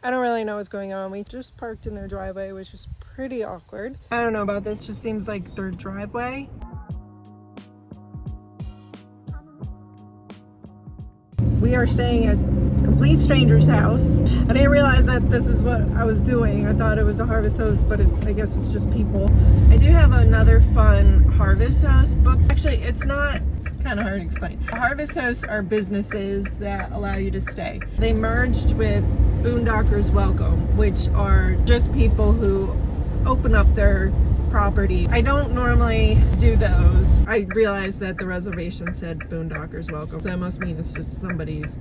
I don't really know what's going on. We just parked in their driveway, which is pretty awkward. I don't know about this, just seems like their driveway. We are staying at a complete stranger's house. I didn't realize that this is what I was doing. I thought it was a harvest host, but I guess it's just people. I do have another fun harvest host book. Actually, it's not, it's kind of hard to explain. Harvest hosts are businesses that allow you to stay. They merged with Boondockers Welcome, which are just people who open up their property. I don't normally do those. I realized that the reservation said Boondockers Welcome, so that must mean it's just somebody's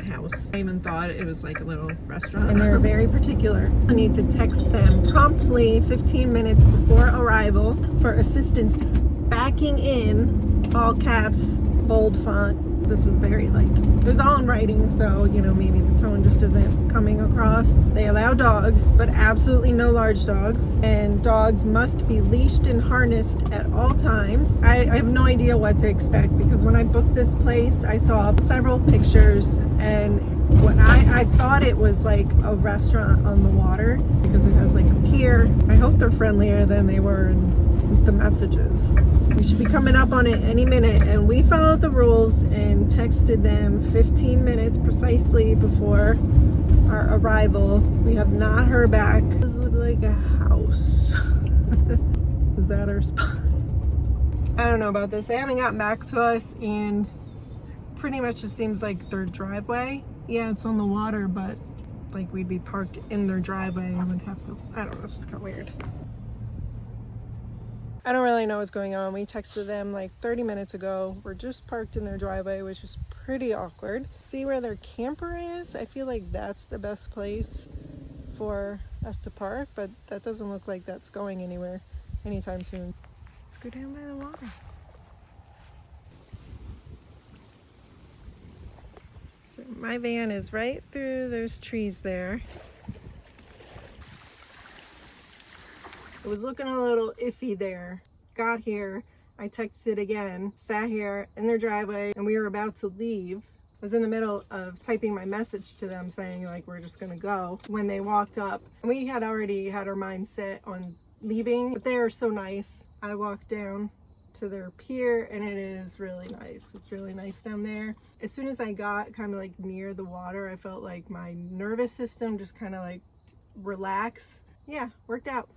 house. I even thought it was like a little restaurant, and they're very particular. I need to text them promptly 15 minutes before arrival for assistance backing in, all caps, bold font. This was very it was all in writing, so maybe the tone just isn't coming across. They allow dogs, but absolutely no large dogs, and dogs must be leashed and harnessed at all times. I have no idea what to expect, because when I booked this place I saw several pictures, and when I thought it was like a restaurant on the water because it has like a pier. I hope they're friendlier than they were in the messages. We should be coming up on it any minute, and we followed the rules and texted them 15 minutes precisely before our arrival. We have not heard back. This looks like a house. Is that our spot? I don't know about this. They haven't gotten back to us, and pretty much it seems like their driveway. Yeah, it's on the water, but like we'd be parked in their driveway and would have to, I don't know, it's just kind of weird. I don't really know what's going on. We texted them like 30 minutes ago. We're just parked in their driveway, which is pretty awkward. See where their camper is? I feel like that's the best place for us to park, but that doesn't look like that's going anywhere anytime soon. Let's go down by the water. So my van is right through those trees there. It was looking a little iffy there. Got here, I texted again, sat here in their driveway, and we were about to leave. I was in the middle of typing my message to them saying like we're just gonna go when they walked up. And we had already had our mind set on leaving, but they are so nice. I walked down to their pier, and it is really nice. It's really nice down there. As soon as I got kind of like near the water, I felt like my nervous system just kind of like relax. Yeah, worked out.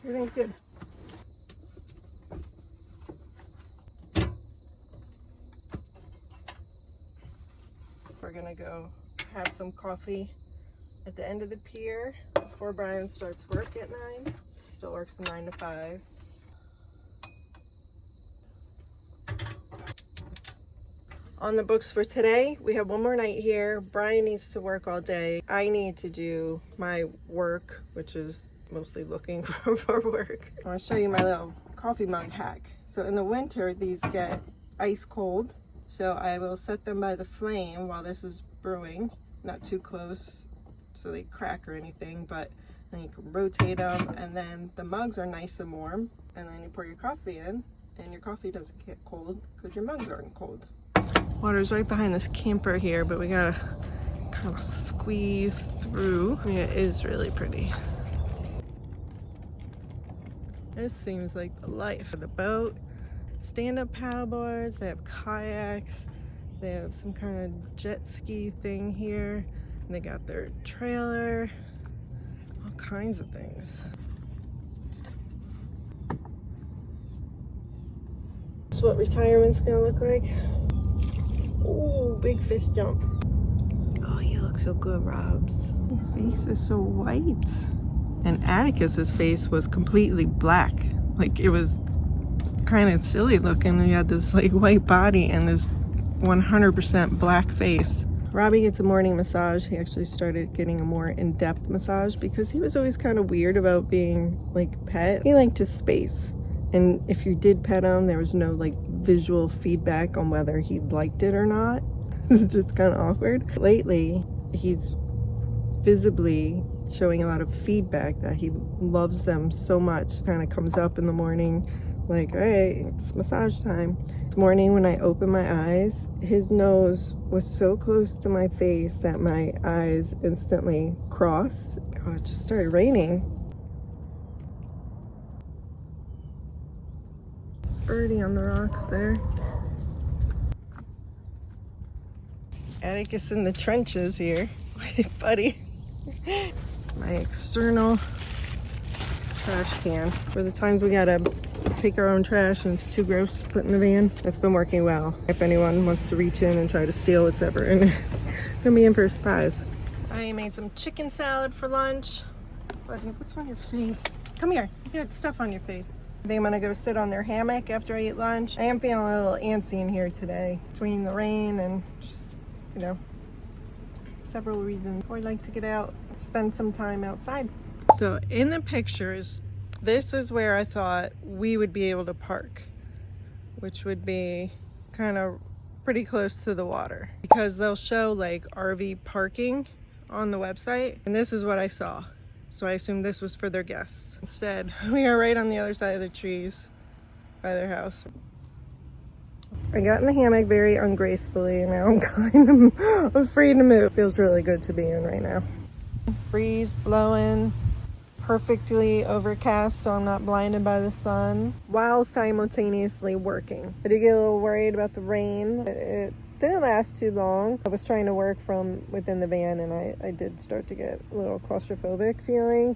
Everything's good. We're gonna go have some coffee at the end of the pier before Brian starts work at 9. Still works from 9 to 5. On the books for today, we have one more night here. Brian needs to work all day. I need to do my work, which is mostly looking for work. I want to show you my little coffee mug hack. So in the winter, these get ice cold. So I will set them by the flame while this is brewing. Not too close so they crack or anything, but then you can rotate them, and then the mugs are nice and warm. And then you pour your coffee in, and your coffee doesn't get cold because your mugs aren't cold. Water's right behind this camper here, but we gotta kind of squeeze through. I mean, it is really pretty. This seems like the life of the boat. Stand-up paddleboards, they have kayaks, they have some kind of jet ski thing here, and they got their trailer, all kinds of things. That's what retirement's gonna look like. Oh, big fish jump. Oh, you look so good, Robs. Your face is so white. And Atticus's face was completely black. Like, it was kind of silly looking. He had this like white body and this 100% black face. Robbie gets a morning massage. He actually started getting a more in-depth massage because he was always kind of weird about being like pet. He liked his space. And if you did pet him, there was no like visual feedback on whether he liked it or not. It's just kind of awkward. Lately, he's visibly showing a lot of feedback that he loves them so much. Kind of comes up in the morning, Like, all right, it's massage time. This morning when I opened my eyes, his nose was so close to my face that my eyes instantly crossed. Oh, it just started raining. Birdie on the rocks there. Atticus in the trenches here. Hey, buddy. It's my external trash can for the times we gotta take our own trash and it's too gross to put in the van. That's been working well. If anyone wants to reach in and try to steal what's ever in it, gonna be in for a surprise. I made some chicken salad for lunch. Buddy, what's on your face? Come here. You got stuff on your face. I think I'm gonna go sit on their hammock after I eat lunch. I am feeling a little antsy in here today between the rain and just, you know, several reasons. I'd like to get out, spend some time outside. So in the pictures, this is where I thought we would be able to park, which would be kind of pretty close to the water because they'll show like RV parking on the website. And this is what I saw. So I assumed this was for their guests. Instead, we are right on the other side of the trees by their house. I got in the hammock very ungracefully and now I'm kind of afraid to move. Feels really good to be in right now. Breeze blowing, perfectly overcast so I'm not blinded by the sun while simultaneously working. I did get a little worried about the rain. It didn't last too long. I was trying to work from within the van and I did start to get a little claustrophobic feeling.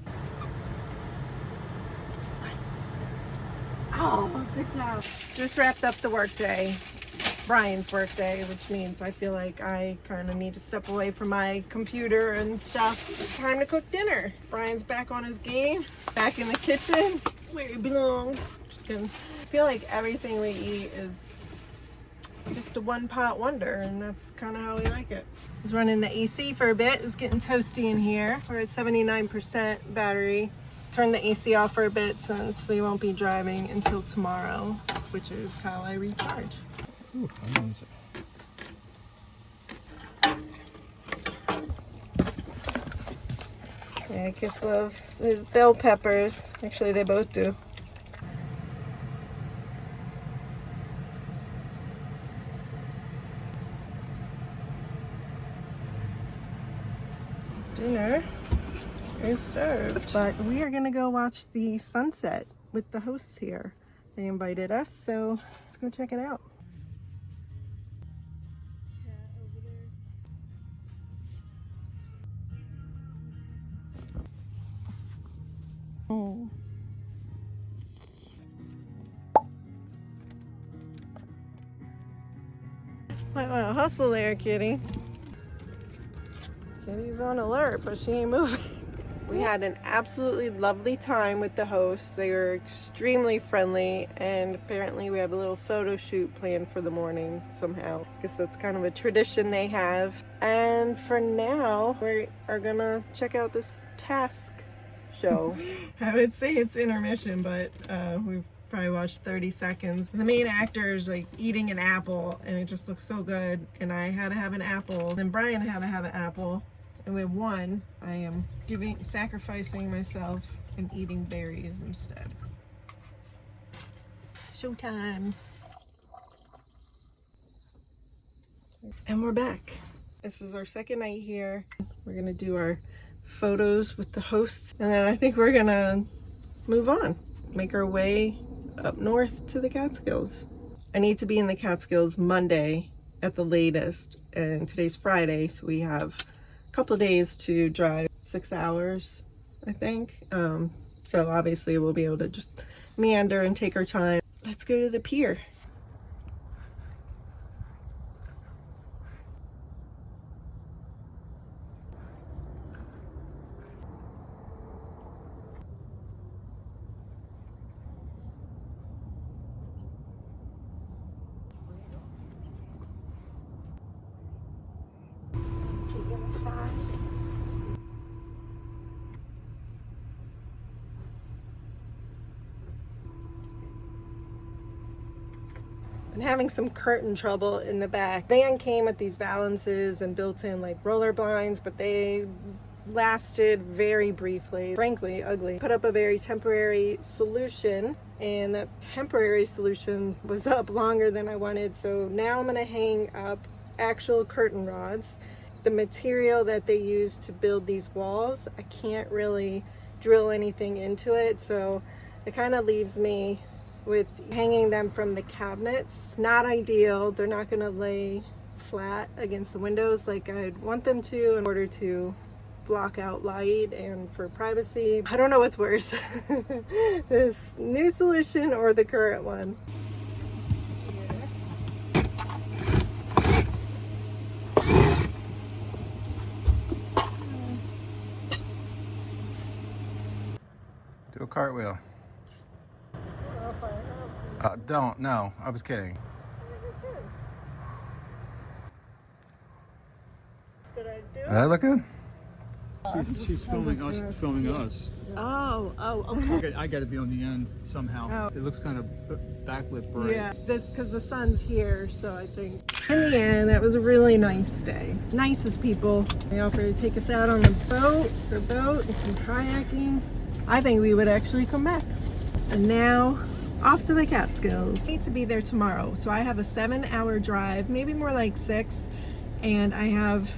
Oh, good job. Just wrapped up the work day. Brian's work day, which means I feel like I kind of need to step away from my computer and stuff. It's time to cook dinner. Brian's back on his game, back in the kitchen where he belongs. Just kidding. I feel like everything we eat is just a one-pot wonder, and that's kind of how we like it. I was running the AC for a bit. It's getting toasty in here. We're at 79% battery. Turn the AC off for a bit since we won't be driving until tomorrow, which is how I recharge. Ooh, onions. Yeah, Kiss loves his bell peppers. Actually, they both do. Dinner is served, but we are gonna go watch the sunset with the hosts here. They invited us, so let's go check it out. Oh. Might want to hustle there, kitty. Kitty's on alert, but she ain't moving. We had an absolutely lovely time with the hosts. They were extremely friendly, and apparently we have a little photo shoot planned for the morning somehow. I guess that's kind of a tradition they have. And for now, we are gonna check out this task show. I would say it's intermission, but we've probably watched 30 seconds. The main actor is like eating an apple, and it just looks so good. And I had to have an apple. Then Brian had to have an apple. And with one, I am sacrificing myself and eating berries instead. Showtime. And we're back. This is our second night here. We're gonna do our photos with the hosts, and then I think we're gonna move on, make our way up north to the Catskills. I need to be in the Catskills Monday at the latest, and today's Friday, so we have couple days to drive 6 hours, I think. So obviously we'll be able to just meander and take our time. Let's go to the pier. I'm having some curtain trouble in the back. Van came with these valances and built in like roller blinds, but they lasted very briefly, frankly ugly. Put up a very temporary solution, and that temporary solution was up longer than I wanted, so now I'm gonna hang up actual curtain rods. The material that they use to build these walls, I can't really drill anything into it, so it kind of leaves me with hanging them from the cabinets. Not ideal. They're not gonna lay flat against the windows like I'd want them to in order to block out light and for privacy. I don't know what's worse, this new solution or the current one. Do a cartwheel. Don't. No, I was kidding. Did I do it? Does that look good? She's filming us. Oh, okay. I got to be on the end somehow. Oh. It looks kind of backlit bright. Yeah, this because the sun's here, so I think. In the end, that was a really nice day. Nicest people. They offered to take us out on a boat, and some kayaking. I think we would actually come back. And now, off to the Catskills. I need to be there tomorrow, so I have a 7-hour drive, maybe more like 6, and I have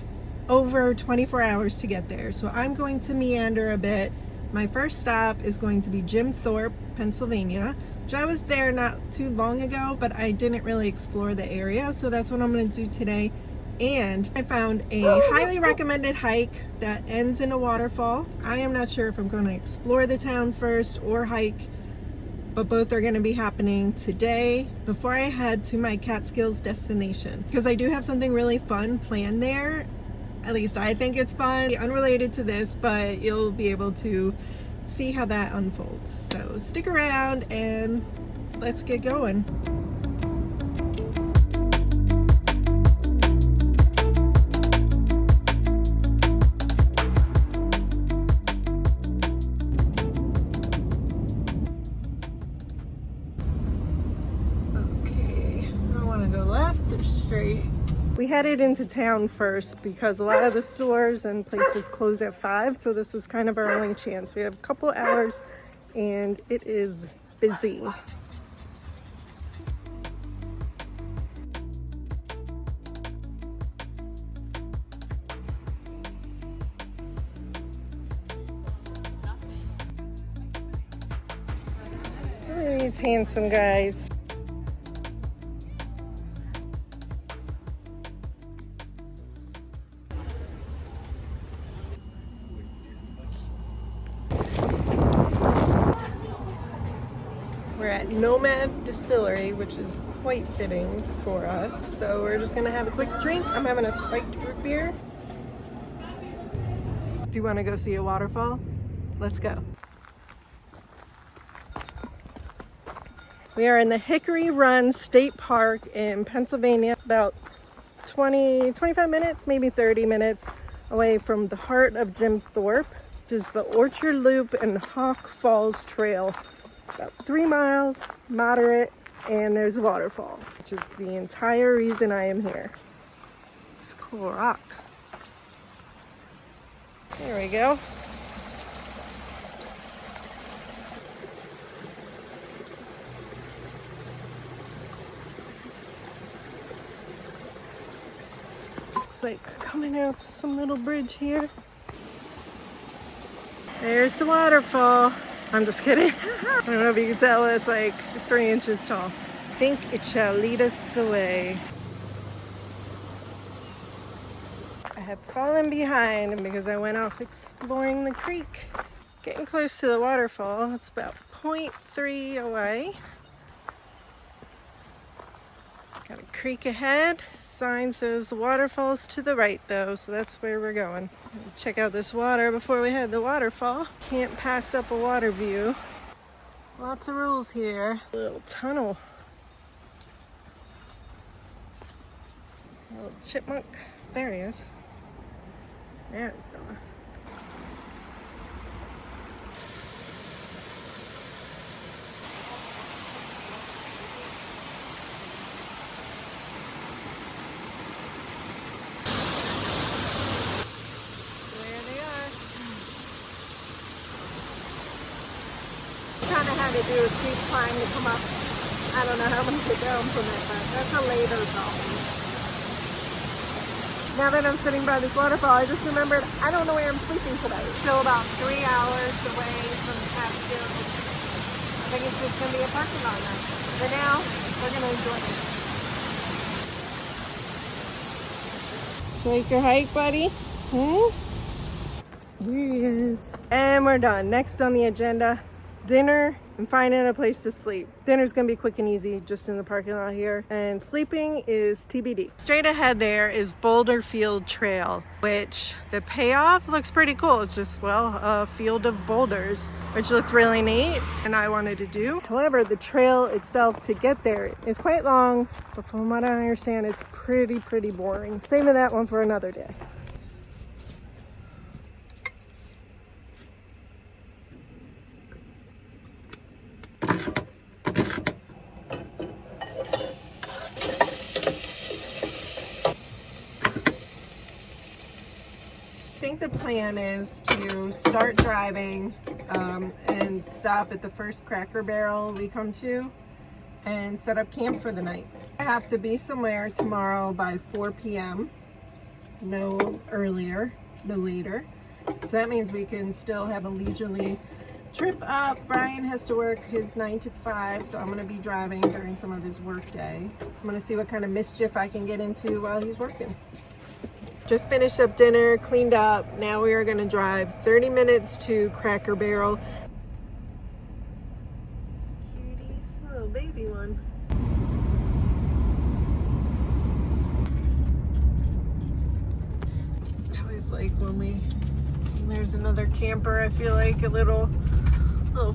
over 24 hours to get there. So I'm going to meander a bit. My first stop is going to be Jim Thorpe, Pennsylvania, which I was there not too long ago, but I didn't really explore the area, so that's what I'm going to do today. And I found a highly recommended hike that ends in a waterfall. I am not sure if I'm going to explore the town first or hike, but both are going to be happening today before I head to my Catskills destination, because I do have something really fun planned there. At least I think it's fun, unrelated to this, but you'll be able to see how that unfolds. So stick around and let's get going. Okay, I want to go left or straight? We headed into town first because a lot of the stores and places closed at 5, so this was kind of our only chance. We have a couple hours and it is busy. Look at these handsome guys. We're at Nomad Distillery, which is quite fitting for us. So we're just gonna have a quick drink. I'm having a spiked root beer. Do you wanna go see a waterfall? Let's go. We are in the Hickory Run State Park in Pennsylvania, about 25 minutes, maybe 30 minutes away from the heart of Jim Thorpe, which is the Orchard Loop and Hawk Falls Trail. About 3 miles, moderate, and there's a waterfall, which is the entire reason I am here. It's a cool rock. There we go. Looks like coming out to some little bridge here. There's the waterfall. I'm just kidding. I don't know if you can tell, it's like 3 inches tall. I think it shall lead us the way. I have fallen behind because I went off exploring the creek. Getting close to the waterfall. It's about 0.3 away. Got a creek ahead. Sign says the waterfall's to the right though, so that's where we're going. Check out this water before we head to the waterfall. Can't pass up a water view. Lots of rules here. A little tunnel. A little chipmunk. There he is. There he's going. There they are. had to do a steep climb to come up. I don't know how I'm going to get down from it, but that's a later problem. Now that I'm sitting by this waterfall, I just remembered I don't know where I'm sleeping today. Still about 3 hours away from Catskills. I think it's just going to be a parking lot now. But now, we're going to enjoy it. Like your hike, buddy? Here he is. And we're done. Next on the agenda, dinner and finding a place to sleep. Dinner's gonna be quick and easy, just in the parking lot here. And sleeping is TBD. Straight ahead there is Boulder Field Trail, which the payoff looks pretty cool. It's just, well, a field of boulders, which looks really neat and I wanted to do. However, the trail itself to get there is quite long, but from what I understand, it's pretty boring. Saving that one for another day. I think the plan is to start driving and stop at the first Cracker Barrel we come to and set up camp for the night. I have to be somewhere tomorrow by 4 p.m. No earlier, no later. So that means we can still have a leisurely trip up. Brian has to work his 9 to 5, so I'm going to be driving during some of his work day. I'm going to see what kind of mischief I can get into while he's working. Just finished up dinner, cleaned up. Now we are going to drive 30 minutes to Cracker Barrel. Cuties, little baby one. I always like when there's another camper, I feel like a little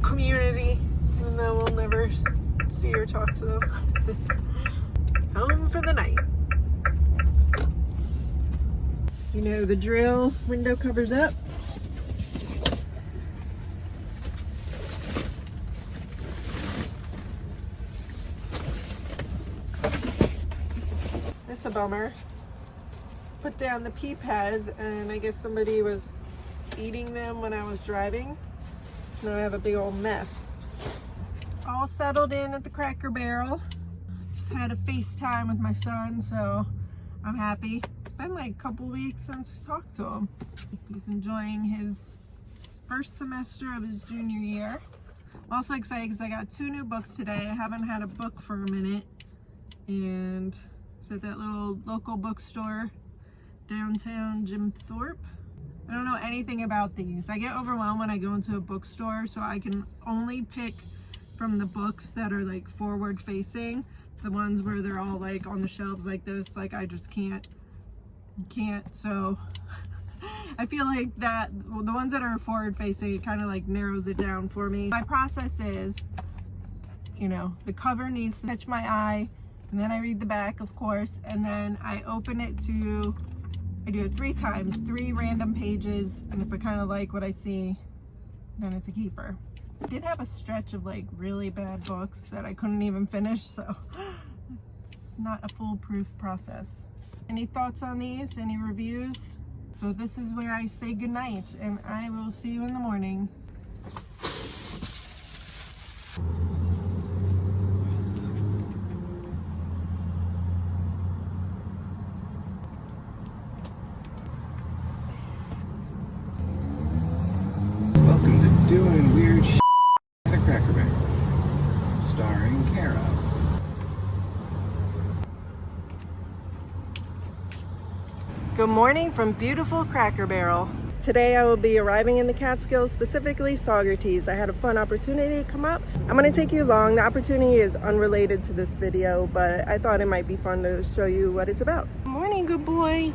community, even though we'll never see or talk to them. Home for the night. You know the drill, window covers up. This is a bummer. Put down the pee pads and I guess somebody was eating them when I was driving. So now I have a big old mess. All settled in at the Cracker Barrel. Just had a FaceTime with my son, so I'm happy. It's been like a couple weeks since I talked to him. He's enjoying his first semester of his junior year. I'm also excited because I got 2 new books today. I haven't had a book for a minute. And it's at that little local bookstore downtown, Jim Thorpe. I don't know anything about these. I get overwhelmed when I go into a bookstore, so I can only pick from the books that are like forward facing. The ones where they're all like on the shelves like this, like I just can't. So I feel like that the ones that are forward facing, it kind of like narrows it down for me. My process is, you know, the cover needs to catch my eye, and then I read the back, of course, and then I open it to, I do it 3 times, 3 random pages, and if I kind of like what I see, then it's a keeper. I did have a stretch of like really bad books that I couldn't even finish, so it's not a foolproof process. Any thoughts on these? Any reviews? So this is where I say goodnight, and I will see you in the morning. Welcome to Doing Weird Shit at a Cracker Barrel, starring Kara. Good morning from beautiful Cracker Barrel. Today I will be arriving in the Catskills, specifically Saugertise. I had a fun opportunity come up. I'm going to take you along. The opportunity is unrelated to this video, but I thought it might be fun to show you what it's about. Good morning, good boy.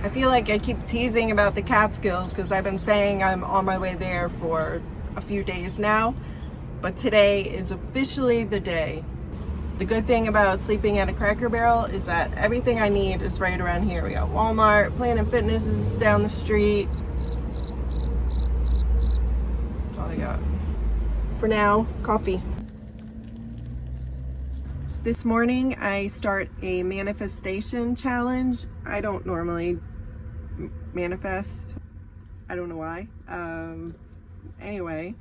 I feel like I keep teasing about the Catskills because I've been saying I'm on my way there for a few days now, but today is officially the day. The good thing about sleeping at a Cracker Barrel is that everything I need is right around here. We got Walmart, Planet Fitness is down the street. That's all I got. For now, coffee. This morning I start a manifestation challenge. I don't normally manifest. I don't know why. Anyway,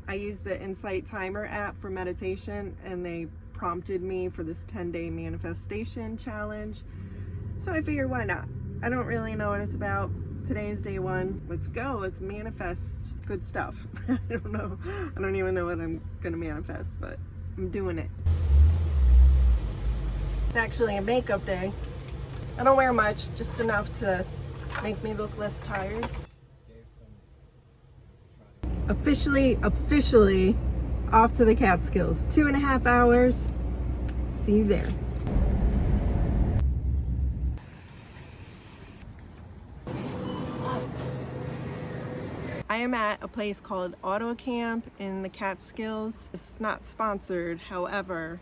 I used the Insight Timer app for meditation, and they prompted me for this 10-day manifestation challenge. So I figured, why not? I don't really know what it's about. Today is day one. Let's go. Let's manifest good stuff. I don't know. I don't even know what I'm gonna manifest, but I'm doing it. It's actually a makeup day. I don't wear much, just enough to make me look less tired. Officially off to the Catskills. 2.5 hours. See you there. I am at a place called Auto Camp in the Catskills. It's not sponsored, however,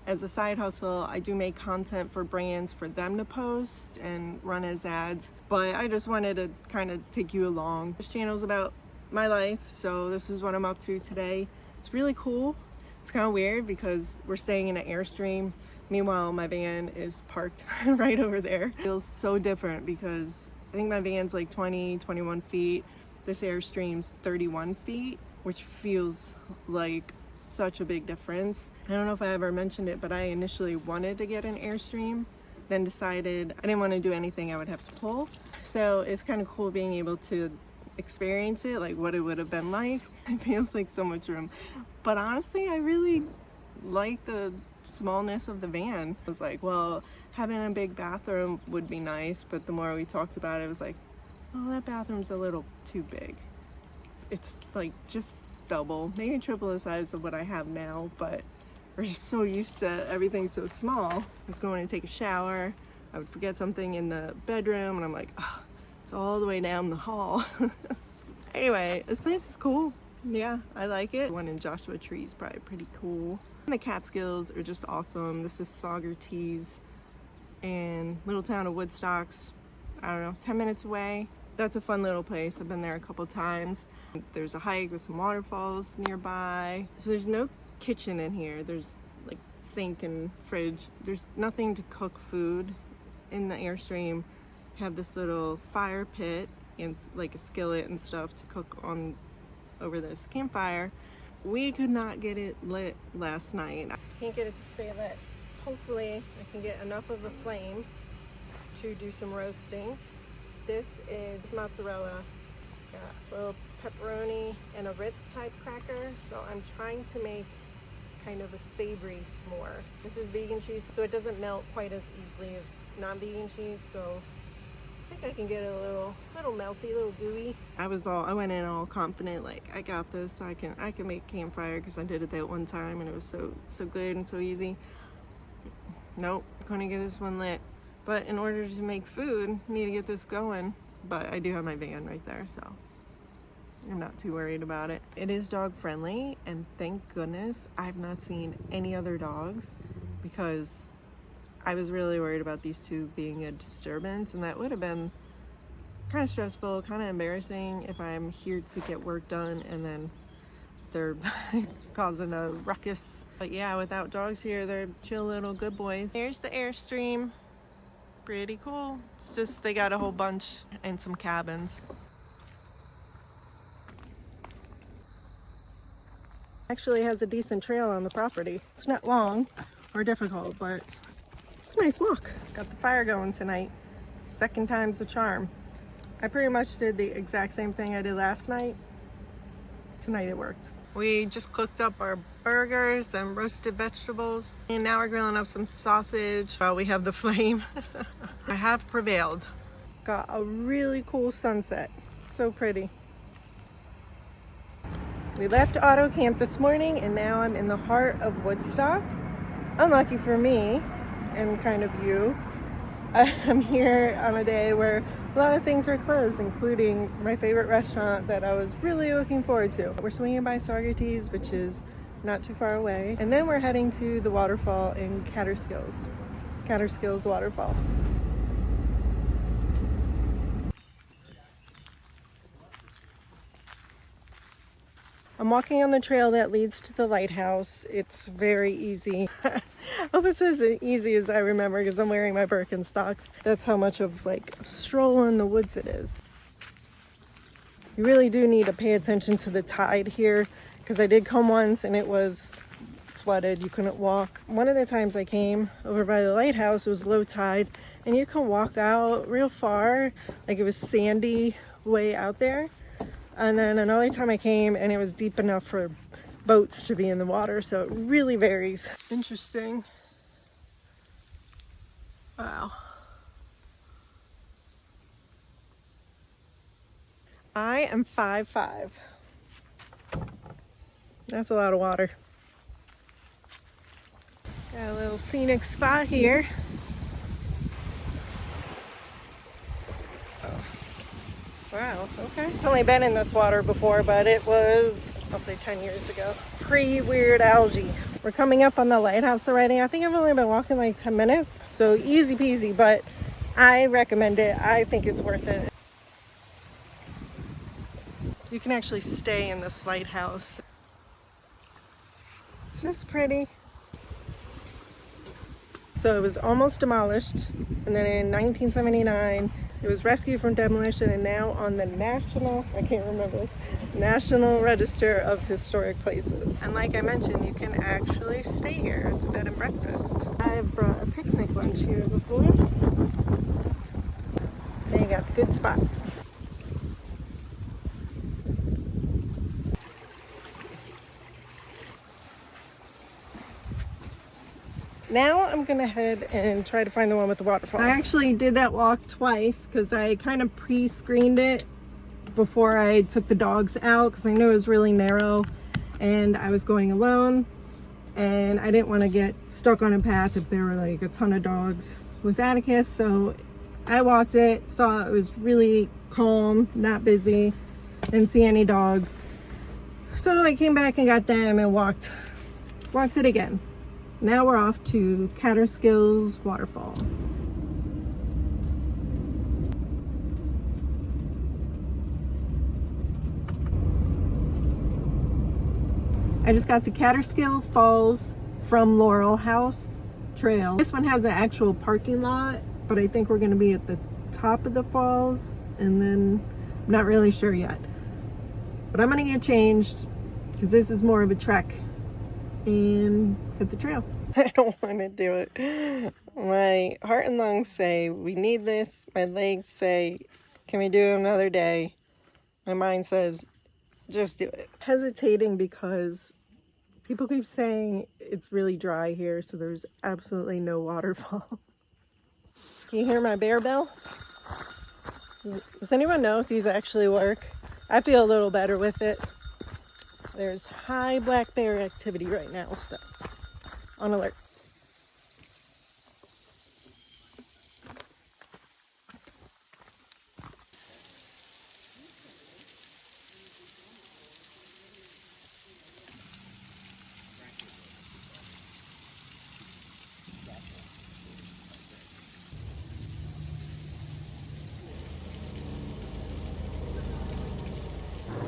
as a side hustle, I do make content for brands for them to post and run as ads, but I just wanted to kind of take you along. This channel is about my life, so this is what I'm up to today. It's really cool. It's kind of weird because we're staying in an airstream. Meanwhile, my van is parked right over there. It feels so different because I think my van's like 21 feet. This airstream's 31 feet, which feels like such a big difference. I don't know if I ever mentioned it, but I initially wanted to get an airstream, then decided I didn't want to do anything I would have to pull. So it's kind of cool being able to experience it, like what it would have been like. It feels like so much room. But honestly, I really like the smallness of the van. I was like, well, having a big bathroom would be nice, but the more we talked about it, it was like, oh, that bathroom's a little too big. It's like just double, maybe triple the size of what I have now, but we're just so used to everything so small. I was going to take a shower, I would forget something in the bedroom, and I'm like, oh, it's all the way down the hall. Anyway, this place is cool. Yeah, I like it. One in Joshua Tree is probably pretty cool. And the Catskills are just awesome. This is Saugertise and little town of Woodstocks, I don't know, 10 minutes away. That's a fun little place. I've been there a couple times. There's a hike with some waterfalls nearby. So there's no kitchen in here. There's like sink and fridge. There's nothing to cook food in the Airstream. Have this little fire pit and like a skillet and stuff to cook on over this campfire. We could not get it lit last night. I can't get it to stay lit. Hopefully I can get enough of a flame to do some roasting. This is mozzarella, got a little pepperoni and a Ritz type cracker. So I'm trying to make kind of a savory s'more. This is vegan cheese, so it doesn't melt quite as easily as non-vegan cheese. So I think I can get it a little melty, a little gooey. I went in all confident, like I got this. I can make campfire because I did it that one time and it was so good and so easy. Nope, couldn't get this one lit. But in order to make food, I need to get this going. But I do have my van right there, so I'm not too worried about it. It is dog friendly, and thank goodness I've not seen any other dogs because I was really worried about these two being a disturbance, and that would have been kind of stressful, kind of embarrassing if I'm here to get work done and then they're causing a ruckus. But yeah, without dogs here, they're chill little good boys. Here's the Airstream. Pretty cool. It's just they got a whole bunch and some cabins. Actually has a decent trail on the property. It's not long or difficult, but it's a nice walk. Got the fire going tonight. Second time's the charm. I pretty much did the exact same thing I did last night. Tonight it worked. We just cooked up our burgers and roasted vegetables, and now we're grilling up some sausage while we have the flame. I have prevailed. Got a really cool sunset. So pretty. We left Auto Camp this morning and now I'm in the heart of Woodstock. Unlucky for me and kind of you, I'm here on a day where a lot of things are closed, including my favorite restaurant that I was really looking forward to. We're swinging by Saugertise, which is not too far away. And then we're heading to the waterfall in Catskills waterfall. I'm walking on the trail that leads to the lighthouse. It's very easy. I hope it's as easy as I remember because I'm wearing my Birkenstocks. That's how much of like a stroll in the woods it is. You really do need to pay attention to the tide here because I did come once and it was flooded. You couldn't walk. One of the times I came over by the lighthouse, it was low tide, and you can walk out real far. Like it was sandy way out there. And then another time I came and it was deep enough for boats to be in the water, so it really varies. Interesting. Wow. I am 5'5". That's a lot of water. Got a little scenic spot here. Oh. Wow, okay. I've only been in this water before, but it was, I'll say 10 years ago. Pre-weird algae. We're coming up on the lighthouse already. I think I've only been walking like 10 minutes, so easy peasy, but I recommend it. I think it's worth it. You can actually stay in this lighthouse. It's just pretty. So it was almost demolished, and then in 1979 it was rescued from demolition and now on the National Register of Historic Places. And like I mentioned, you can actually stay here. It's a bed and breakfast. I've brought a picnic lunch here before. There you got a good spot. Now I'm gonna head and try to find the one with the waterfall. I actually did that walk twice because I kind of pre-screened it before I took the dogs out because I knew it was really narrow and I was going alone and I didn't want to get stuck on a path if there were like a ton of dogs with Atticus. So I walked it, saw it was really calm, not busy, didn't see any dogs. So I came back and got them and walked it again. Now we're off to Catskills waterfall. I just got to Catskill Falls from Laurel House Trail. This one has an actual parking lot, but I think we're gonna be at the top of the falls and then I'm not really sure yet. But I'm gonna get changed because this is more of a trek and hit the trail. I don't want to do it. My heart and lungs say we need this. My legs say, can we do it another day? My mind says, just do it. Hesitating because people keep saying it's really dry here, so there's absolutely no waterfall. Can you hear my bear bell? Does anyone know if these actually work? I feel a little better with it. There's high black bear activity right now, so on alert.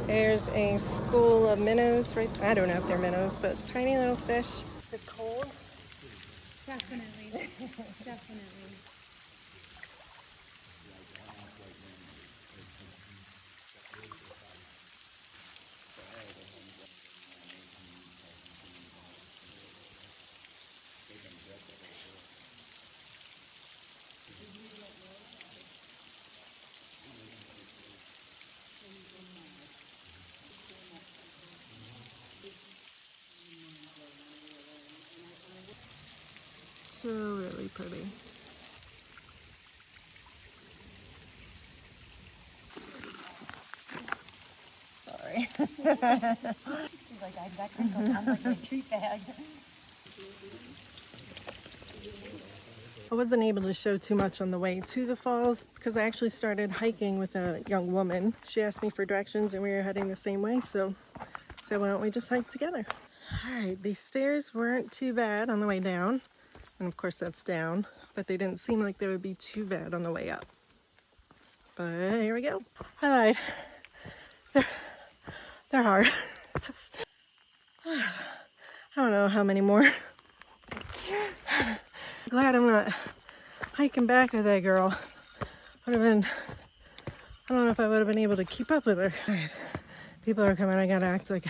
There's a school of minnows, right? I don't know if they're minnows, but tiny little fish. Is it cold? Definitely. Definitely. So really pretty. Sorry. She's like, that crinkle sounds like a treat bag. I wasn't able to show too much on the way to the falls because I actually started hiking with a young woman. She asked me for directions and we were heading the same way, so why don't we just hike together? All right, these stairs weren't too bad on the way down. And of course that's down, but they didn't seem like they would be too bad on the way up. But here we go. I lied. They're hard. I don't know how many more. Glad I'm not hiking back with that girl. Would have been, I don't know if I would have been able to keep up with her. All right, People are coming. I gotta act like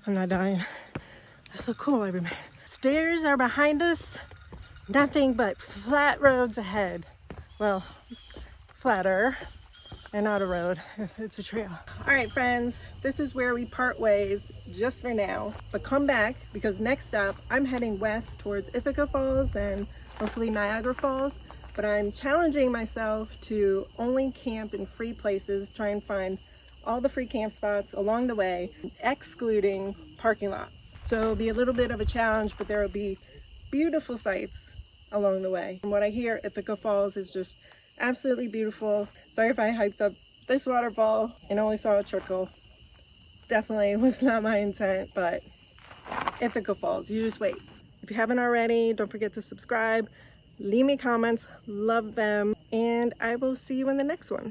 I'm not dying. That's so cool, everybody. Stairs are behind us. Nothing but flat roads ahead. Well, flatter and not a road. It's a trail. All right, friends, this is where we part ways just for now. But come back because next up, I'm heading west towards Ithaca Falls and hopefully Niagara Falls. But I'm challenging myself to only camp in free places, try and find all the free camp spots along the way, excluding parking lots. So it'll be a little bit of a challenge, but there will be beautiful sights along the way. From what I hear, Ithaca Falls is just absolutely beautiful. Sorry if I hyped up this waterfall and only saw a trickle. Definitely was not my intent, but Ithaca Falls, you just wait. If you haven't already, don't forget to subscribe, leave me comments, love them, and I will see you in the next one.